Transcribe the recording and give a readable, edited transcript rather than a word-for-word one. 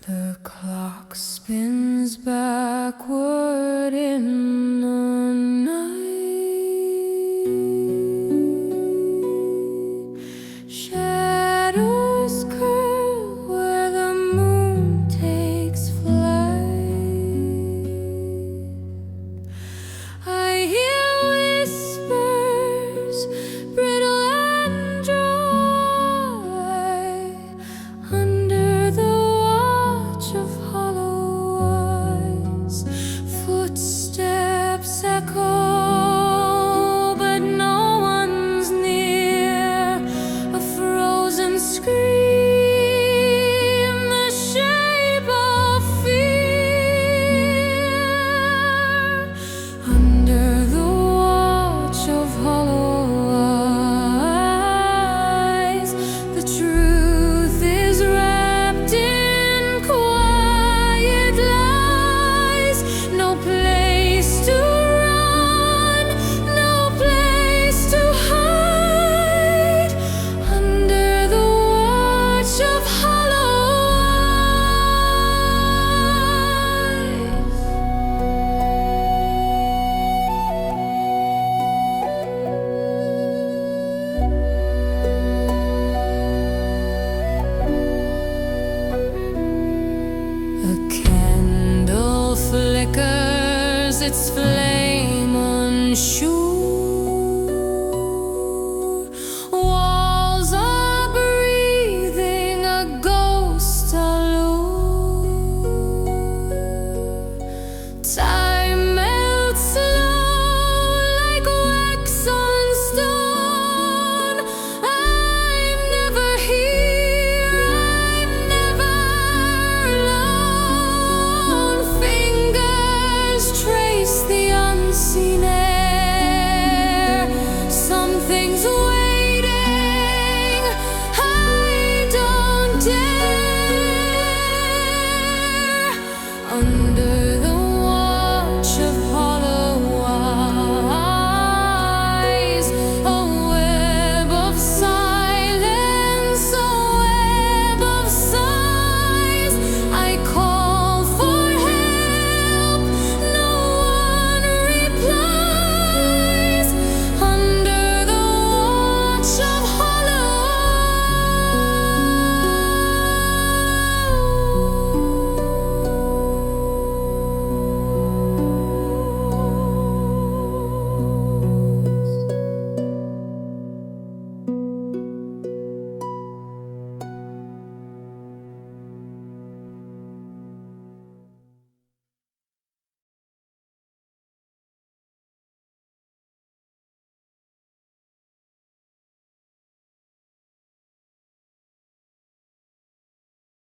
The clock spins backward in the night. Shadows curl where the moon takes flight. I hear whispers, brittle and dry, under the watch of hollow eyes. Footsteps echo, but no one's near. A frozen scream, the shape of fear. Under the watch of hollow eyes, the truth is wrapped in quiet lies. No place to run, no place to hide. Under the watch of hollow eyes. A candle flickers its flame unsure.